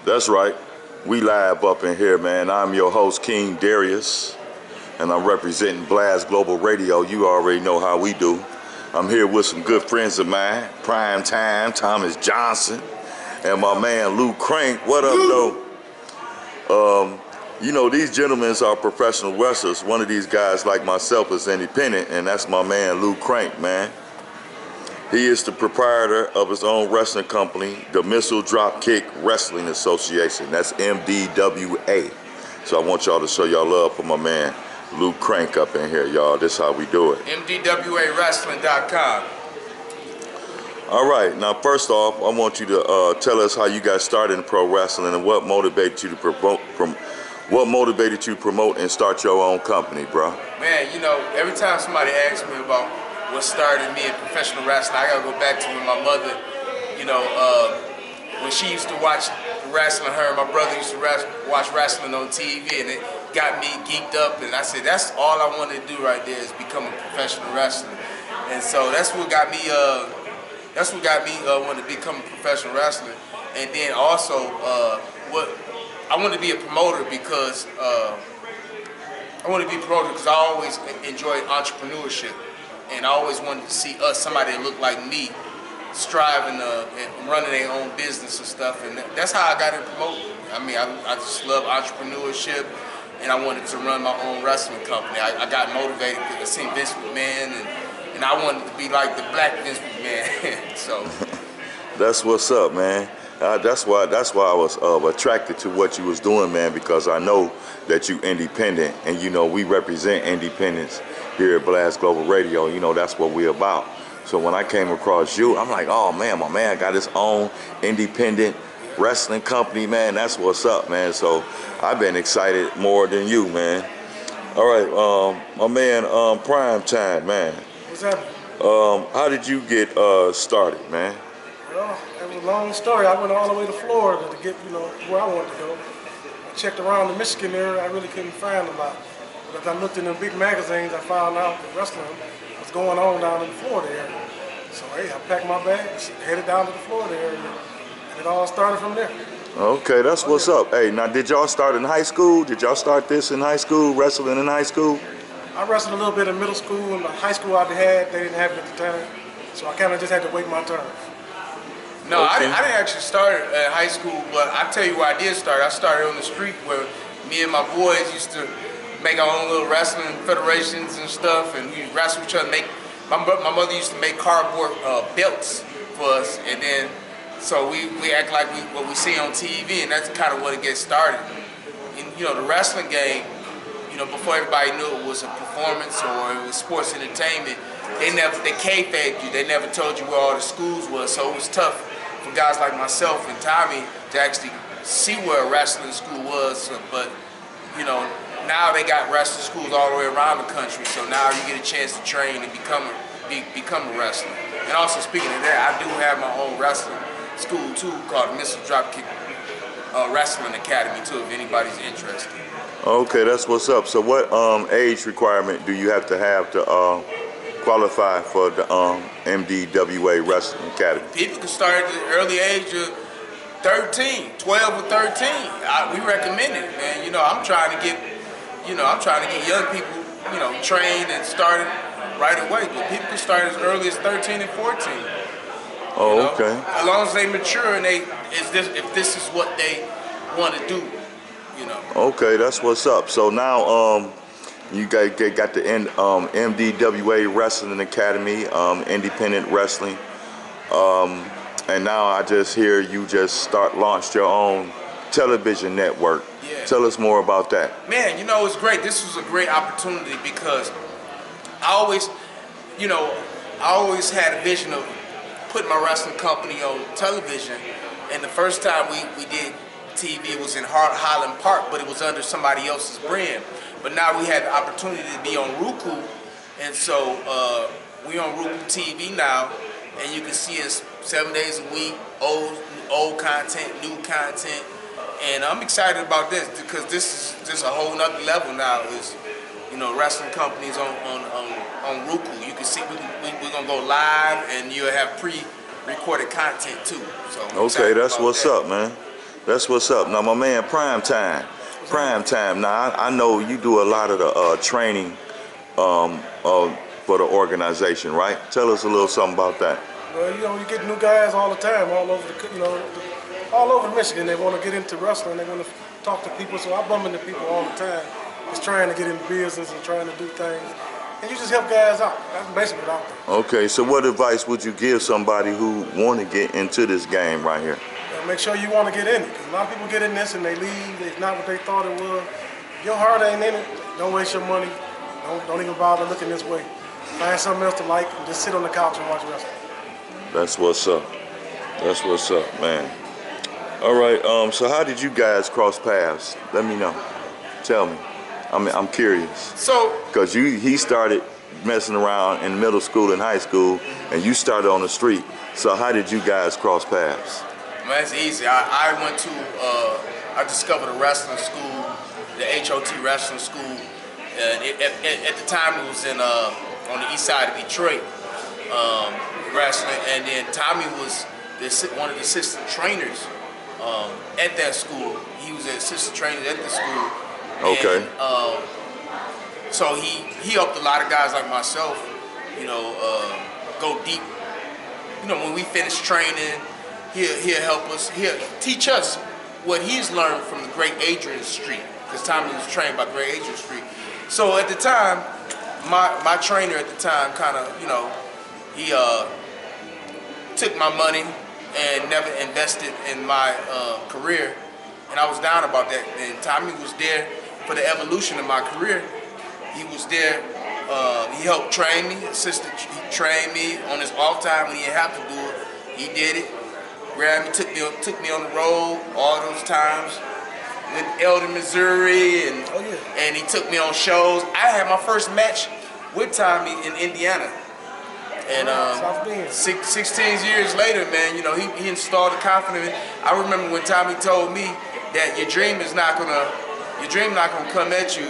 That's right. We live up in here, man. I'm your host, King Darius, and I'm representing Blast Global Radio. You already know how we do. I'm here with some good friends of mine, Prime Time, Thomas Johnson, and my man, Lou Crank. What up, though? You know, these gentlemen are professional wrestlers. One of these guys, like myself, is independent, and that's my man, Lou Crank, man. He is the proprietor of his own wrestling company, the Missile Dropkick Wrestling Association. That's MDWA. So I want y'all to show y'all love for my man, Lou Crank, up in here, y'all. This is how we do it. MDWAWrestling.com. All right, now first off, I want you to tell us how you got started in pro wrestling and what motivated you to promote and start your own company, bro. Man, you know, every time somebody asks me about what started me in professional wrestling, I gotta go back to when my mother, you know, when she used to watch wrestling, her and my brother used to watch wrestling on TV, and it got me geeked up, and I said, that's all I wanted to do right there is become a professional wrestler. And so that's what got me wanting to become a professional wrestler. And then also, I want to be a promoter because I always enjoyed entrepreneurship, and I always wanted to see somebody that looked like me, striving and running their own business and stuff, and that's how I got into promoting. I mean, I just love entrepreneurship, and I wanted to run my own wrestling company. I got motivated because I seen Vince McMahon, and I wanted to be like the black Vince McMahon. So that's what's up, man. That's why I was attracted to what you was doing, man, because I know that you independent, and you know we represent independence here at Blast Global Radio. You know that's what we're about. So when I came across you, I'm like, oh man, my man got his own independent wrestling company, man. That's what's up, man. So I've been excited more than you, man. All right, my man, Prime Time, man. What's happening? How did you get started, man? Well, it was a long story. I went all the way to Florida to get, you know, where I wanted to go. I checked around the Michigan area. I really couldn't find a lot. But as I looked in the big magazines, I found out that wrestling was going on down in the Florida area. So, hey, I packed my bags, headed down to the Florida area, and it all started from there. Okay, that's what's up. Hey, now did y'all start in high school? Did y'all start this in high school, wrestling in high school? I wrestled a little bit in middle school, and the high school I had, they didn't have it at the time. So I kind of just had to wait my turn. no, I didn't actually start at high school, but I tell you where I did start. I started on the street where me and my boys used to make our own little wrestling federations and stuff, and we wrestle each other. My mother used to make cardboard belts for us, and then so we act like what we see on TV, and that's kind of what it gets started. And you know, the wrestling game, you know, before everybody knew it was a performance or it was sports entertainment, they kayfabed you. They never told you where all the schools was, so it was tough for guys like myself and Tommy to actually see where a wrestling school was. But you know, now they got wrestling schools all the way around the country, so now you get a chance to train and become a wrestler. And also, speaking of that, I do have my own wrestling school too, called the Missile Dropkick Wrestling Academy too, if anybody's interested. Okay, that's what's up. So what age requirement do you have to qualify for the MDWA Wrestling Academy? People can start at the early age of 13, 12 or 13. We recommend it, man. You know, I'm trying to get young people, you know, trained and started right away. But people can start as early as 13 and 14. Oh, you know? okay. As long as they mature and if this is what they want to do, you know. Okay, that's what's up. So now you guys got the MDWA Wrestling Academy, independent wrestling. And now I just hear you just launched your own television network. Yeah. Tell us more about that. Man, you know, it's great. This was a great opportunity because I always had a vision of putting my wrestling company on television. And the first time we did TV, it was in Highland Park, but it was under somebody else's brand. But now we had the opportunity to be on Roku, and so we on Roku TV now, and you can see us 7 days a week, old content, new content, and I'm excited about this because this is just a whole nother level now. Is, you know, wrestling companies on Roku. You can see we're gonna go live, and you'll have pre-recorded content too. So okay, that's what's up, man. That's what's up. Now, my man, Prime Time. Prime Time. Now, I know you do a lot of the training for the organization, right? Tell us a little something about that. Well, you know, you get new guys all the time, all over the, you know, all over Michigan. They want to get into wrestling. They want to talk to people. So I bump into people all the time, just trying to get into business and trying to do things. And you just help guys out. That's basically what I'm doing. Okay, so what advice would you give somebody who want to get into this game right here? Make sure you want to get in it. Because a lot of people get in this and they leave. It's not what they thought it was. If your heart ain't in it, don't waste your money. Don't even bother looking this way. Find something else to like and just sit on the couch and watch wrestling. That's what's up. That's what's up, man. All right, so how did you guys cross paths? Let me know. Tell me. I'm curious. So, because he started messing around in middle school and high school, and you started on the street. So how did you guys cross paths? Man, it's easy. I went to, I discovered a wrestling school, the HOT wrestling school. At the time it was in on the east side of Detroit, wrestling, and then Tommy was one of the assistant trainers at that school. He was an assistant trainer at the school. Okay. And, so he helped a lot of guys like myself, you know, go deep. You know, when we finish training, he'll help us. He'll teach us what he's learned from the great Adrian Street, because Tommy was trained by great Adrian Street. So at the time, my trainer at the time kind of, you know, he took my money and never invested in my career, and I was down about that. And Tommy was there for the evolution of my career. He was there. He helped train me, he trained me on his off time when he didn't have to do it. He did it. Grabbed me, took me on the road all those times. With Eldon, Missouri, and he took me on shows. I had my first match with Tommy in Indiana. And 16 years later, man, you know, he installed the confidence. I remember when Tommy told me that your dream not gonna come at you,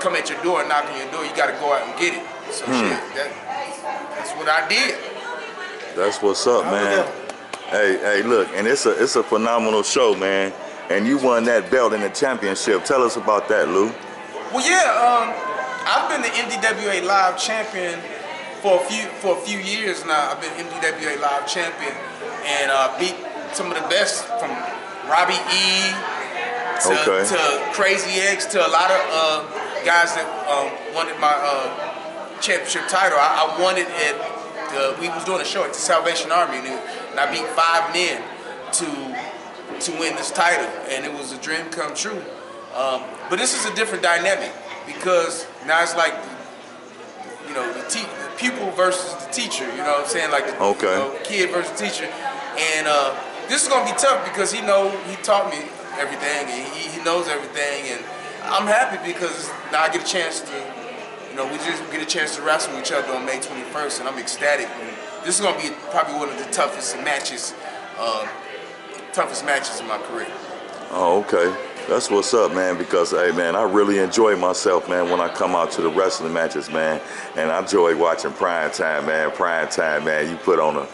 come at your door and knock on your door. You gotta go out and get it. So shit, that's what I did. That's what's up, man. Hey, look, and it's a phenomenal show, man. And you won that belt in the championship. Tell us about that, Lou. Well, yeah, I've been the MDWA Live Champion for a few years now. I've been MDWA Live Champion and beat some of the best, from Robbie E to Crazy X to a lot of guys that wanted my championship title. I won it at we was doing a show at the Salvation Army, and I beat 5 men to win this title, and it was a dream come true. But this is a different dynamic, because now it's like, you know, the pupil versus the teacher. You know what I'm saying? Like the kid versus teacher. And this is gonna be tough because he taught me everything, and he knows everything, and I'm happy because now I get a chance to, you know, we just get a chance to wrestle each other on May 21st, and I'm ecstatic. And this is gonna be probably one of the toughest matches in my career. Oh, okay. That's what's up, man, because, hey, man, I really enjoy myself, man, when I come out to the wrestling matches, man. And I enjoy watching Prime Time, man. Prime Time, man, you put on a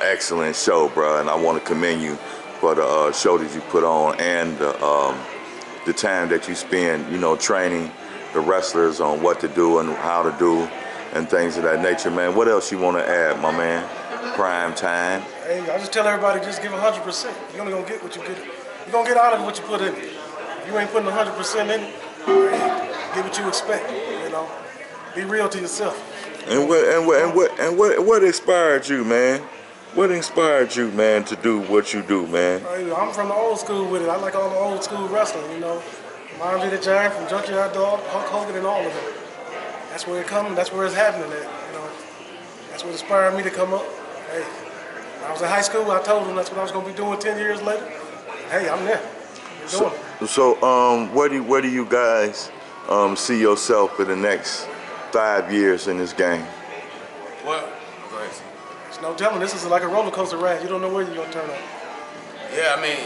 excellent show, bro, and I want to commend you for the show that you put on and the time that you spend, you know, training the wrestlers on what to do and how to do and things of that nature, man. What else you want to add, my man? Prime Time. Hey, I just tell everybody, just give 100%. You're only gonna get what you get. You're gonna get out of what you put in. If you ain't putting 100% in it, get what you expect. You know, be real to yourself. And what inspired you, man? What inspired you, man, to do what you do, man? I'm from the old school with it. I like all the old school wrestling. You know, Andre the Giant from Junkyard Dog, Hulk Hogan, and all of them. That's where it comes. That's where it's happening at. You know, that's what inspired me to come up. Hey, when I was in high school, I told them that's what I was going to be doing 10 years later. Hey, I'm there. I'm doing it. So, where do you guys see yourself in the next 5 years in this game? Well, go ahead. There's no telling. This is like a roller coaster ride. You don't know where you're going to turn up. Yeah, I mean,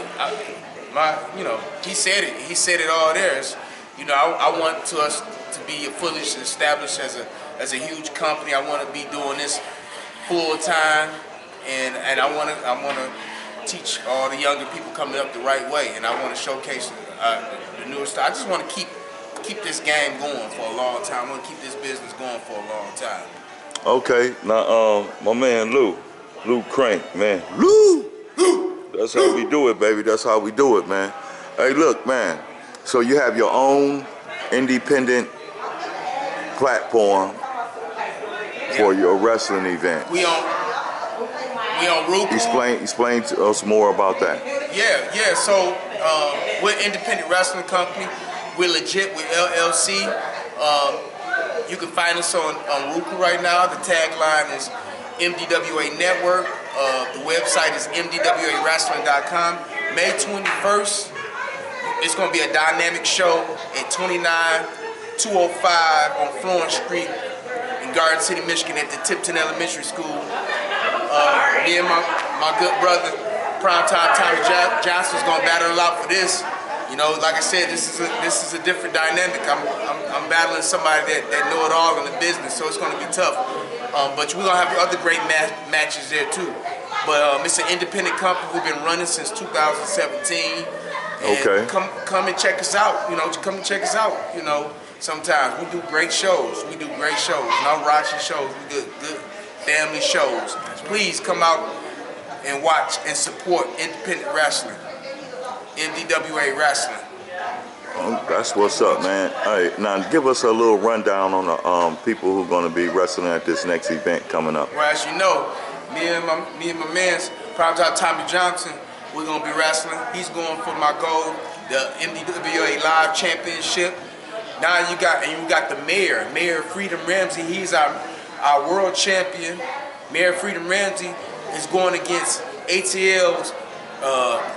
you know, he said it. He said it all there. It's, you know, I want us to be fully established as a huge company. I want to be doing this full time, and I want to teach all the younger people coming up the right way, and I want to showcase the newer stuff. I just want to keep this game going for a long time. I want to keep this business going for a long time. Okay, now my man Lou Crank, man. Lou! That's how we do it, baby. That's how we do it, man. Hey, look, man. So you have your own independent platform for your wrestling event. We on Roku. Explain to us more about that. Yeah. So we're an independent wrestling company. We're legit. We're LLC. You can find us on Roku right now. The tagline is MDWA Network. The website is MDWAWrestling.com. May 21st, it's going to be a dynamic show at 29205 on Florence Street in Garden City, Michigan at the Tipton Elementary School. Me and my good brother, Primetime Tommy Johnson, is going to battle it out for this. You know, like I said, this is a different dynamic. I'm battling somebody that know it all in the business, so it's going to be tough. But we're going to have other great matches there too. But it's an independent company. We've been running since 2017. And okay. Come and check us out. You know, come and check us out. You know, sometimes we do great shows. No raunchy shows. We do good family shows. Please come out and watch and support independent wrestling. MDWA Wrestling. That's what's up, man. All right, now give us a little rundown on the people who are going to be wrestling at this next event coming up. Well, as you know, me and my man's Primetime Tommy Johnson, we're going to be wrestling. He's going for my goal, the MDWA Live Championship. Now you got the Mayor Freedom Ramsey. He's our world champion. Mayor Freedom Ramsey is going against ATL's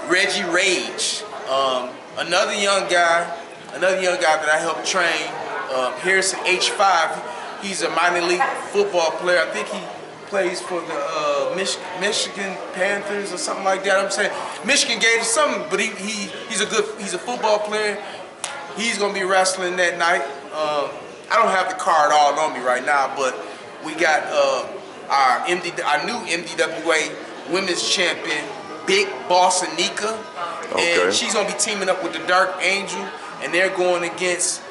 Reggie Rage. Another young guy that I helped train, Harrison H5. He's a minor league football player. I think he plays for the Michigan Panthers or something like that. I'm saying Michigan gave us something, but he's a football player. He's gonna be wrestling that night. I don't have the card all on me right now, but we got our new MDWA Women's Champion, Big Boss Anika, and she's gonna be teaming up with the Dark Angel, and they're going against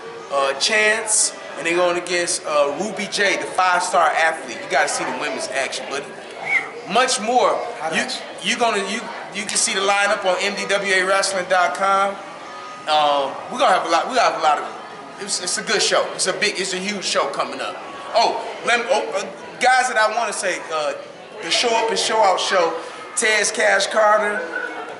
Chance, and they're going against Ruby J, the 5-star athlete. You gotta see the women's action, but much more. You can see the lineup on MDWAWrestling.com. We're gonna have a lot. We have a lot of. It's a good show. It's a huge show coming up. Guys that I want to say, the Show Up and Show Out show. Tez Cash Carter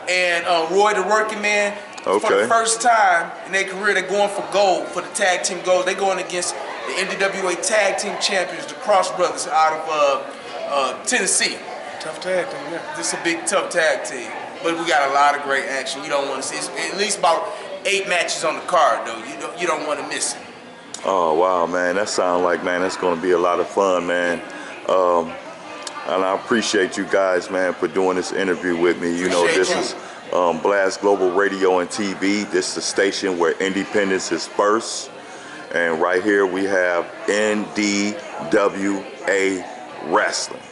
and Roy the Working Man. For the first time in their career, they're going for gold, for the tag team gold. They're going against the NWA Tag Team Champions, the Cross Brothers out of Tennessee. Tough tag team, yeah. This is a big, tough tag team. But we got a lot of great action. You don't want to see it. At least about 8 matches on the card, though. You don't want to miss it. Oh, wow, man. That sounds like, man, that's going to be a lot of fun, man. And I appreciate you guys, man, for doing this interview with me. You know, this is Blast Global Radio and TV. This is the station where independence is first. And right here we have NDWA Wrestling.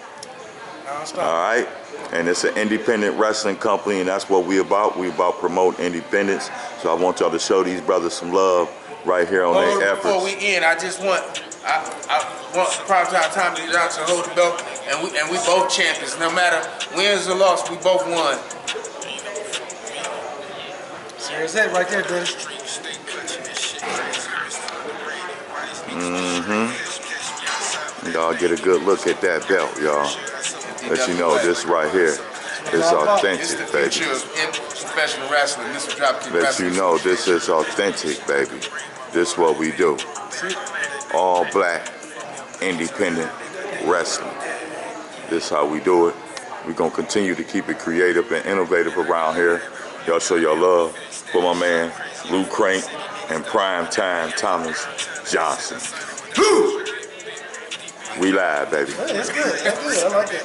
All right? And it's an independent wrestling company, and that's what we about. We about promoting independence. So I want y'all to show these brothers some love right here on their efforts. Before we end, I want Primetime Tommy Johnson to hold the belt, and we both champions. No matter wins or loss, we both won. There's that right there, dude. Y'all get a good look at that belt, y'all. Let you know this right here is authentic, baby. It's the future of professional wrestling. This is Dropkick Let Wrestling. you know this is authentic, baby. This is what we do. All black, independent wrestling. This is how we do it. We're going to continue to keep it creative and innovative around here. Y'all show your love for my man, Lou Crank and Primetime Thomas Johnson. We live, baby. Hey, that's good. That's good. I like it.